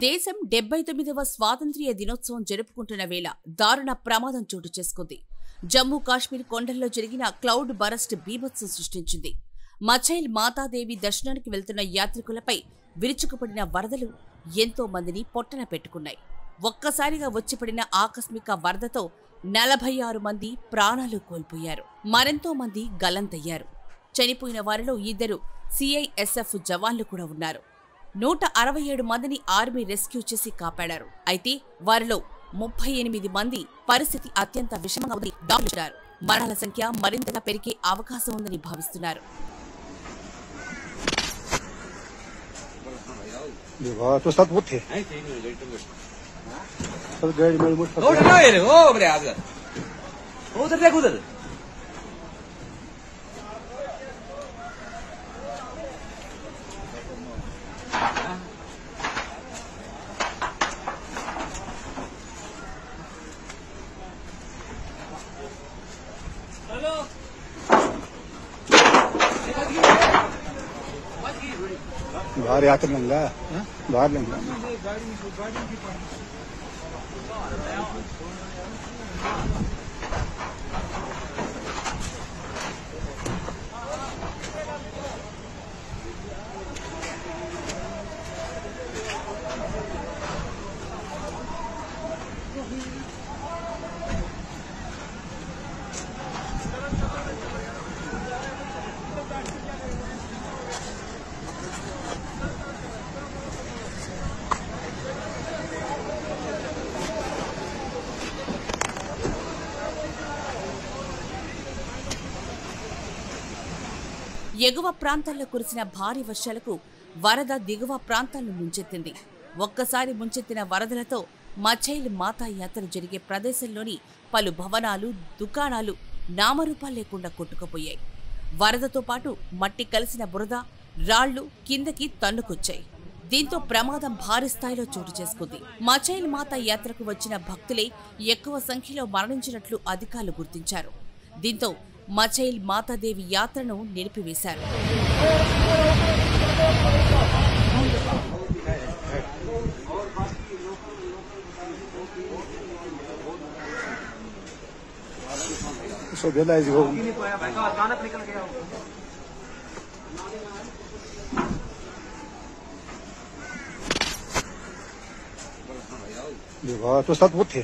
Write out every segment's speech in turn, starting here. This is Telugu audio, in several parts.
దేశం 79వ స్వాతంత్ర్య దినోత్సవం జరుపుకుంటున్న వేళ దారుణ ప్రమాదం చోటు చేసుకుంది. జమ్మూ కాశ్మీర్ కొండల్లో జరిగిన క్లౌడ్ బరస్ట్ బీభత్సం సృష్టించింది. మచైల్ మాతాదేవి దర్శనానికి వెళ్తున్న యాత్రికులపై విరుచుకుపడిన వరదలు ఎంతో మందిని పొట్టన పెట్టుకున్నాయి. ఒక్కసారిగా వచ్చిపడిన ఆకస్మిక వరదతో 46 మంది ప్రాణాలు కోల్పోయారు. మరెంతో మంది గల్లంతయ్యారు. చనిపోయిన వారిలో 2 CISF జవాన్లు కూడా ఉన్నారు. 167 మందిని ఆర్మీ రెస్క్యూ చేసి కాపాడారు. అయితే వారిలో 38 మంది పరిస్థితి అత్యంత విషమంగా ఉంది. డాక్టర్లు మరణాల సంఖ్య మరింతగా పెరిగే అవకాశం ఉందని భావిస్తున్నారు. बाहर यात्रा लंगा बाहर लंगा ఎగువ ప్రాంతాల్లో కురిసిన భారీ వర్షాలకు వరద దిగువ ప్రాంతాలను ముంచెత్తింది. ఒక్కసారి ముంచెత్తిన వరదలతో మచైల్ మాతా యాత్ర జరిగే ప్రదేశంలోని పలు భవనాలు, దుకాణాలు నామరూపాలు లేకుండా కొట్టుకుపోయాయి. వరదతో పాటు మట్టి కలిసిన బురద, రాళ్లు కిందకి తన్నుకొచ్చాయి. దీంతో ప్రమాదం భారీ స్థాయిలో చోటు చేసుకుంది. మచైల్ మాతా యాత్రకు వచ్చిన భక్తులే ఎక్కువ సంఖ్యలో మరణించినట్లు అధికారులు గుర్తించారు. దీంతో మచైల్ మాతాదేవి యాత్రను నిలిపివేశారు. तो सब वो थे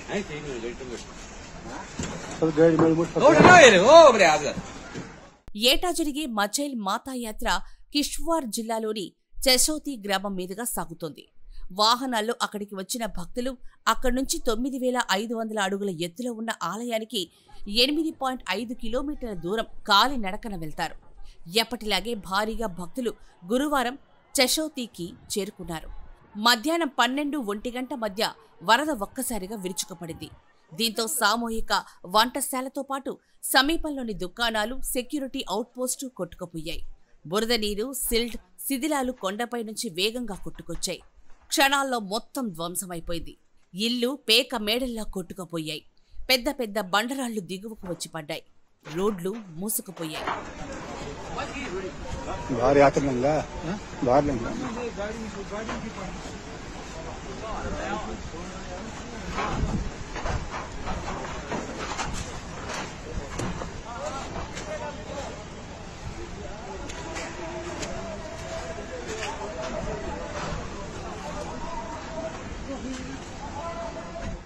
ఏటా జరిగే మచైల్ మాతా యాత్ర కిష్ట్వార్ జిల్లాలోని చశౌతి గ్రామం మీదుగా సాగుతోంది. వాహనాల్లో అక్కడికి వచ్చిన భక్తులు అక్కడి నుంచి 9500 అడుగుల ఎత్తులో ఉన్న ఆలయానికి 8.5 కిలోమీటర్ల దూరం కాలి నడకన వెళ్తారు. ఎప్పటిలాగే భారీగా భక్తులు గురువారం చశౌతికి చేరుకున్నారు. మధ్యాహ్నం 12-1 గంట మధ్య వరద ఒక్కసారిగా విరుచుకుపడింది. దీంతో సామూహిక వంటశాలతో పాటు సమీపంలోని దుకాణాలు, సెక్యూరిటీ అవుట్పోస్టు కొట్టుకుపోయాయి. బురద నీరు, సిల్ట్, శిథిలాలు కొండపై నుంచి వేగంగా కొట్టుకొచ్చాయి. క్షణాల్లో మొత్తం ధ్వంసమైపోయింది. ఇల్లు పేక మేడల్లా కొట్టుకుపోయాయి. పెద్ద పెద్ద బండరాళ్లు దిగువకు వచ్చి పడ్డాయి. రోడ్లు మూసుకుపోయాయి.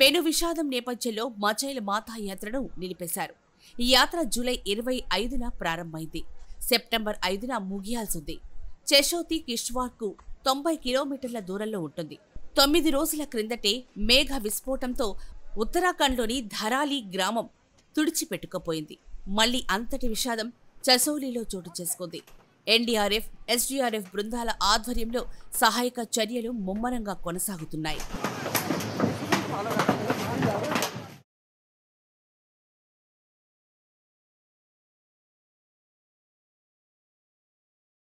పెను విషాదం నేపథ్యంలో మచైల్ మాతా యాత్రను నిలిపేశారు. ఈ యాత్ర జూలై 25న ప్రారంభమైంది. సెప్టెంబర్ 5న ముగియాల్సింది. చశౌతి కిష్ట్వార్కు 90 కిలోమీటర్ల దూరంలో ఉంటుంది. 9 రోజుల క్రిందటే మేఘ విస్ఫోటంతో ఉత్తరాఖండ్లోని ధరాలి గ్రామం తుడిచిపెట్టుకుపోయింది. మళ్లీ అంతటి విషాదం చశౌలిలో చోటు చేసుకుంది. NDRF, SDRF బృందాల ఆధ్వర్యంలో సహాయక చర్యలు ముమ్మరంగా కొనసాగుతున్నాయి.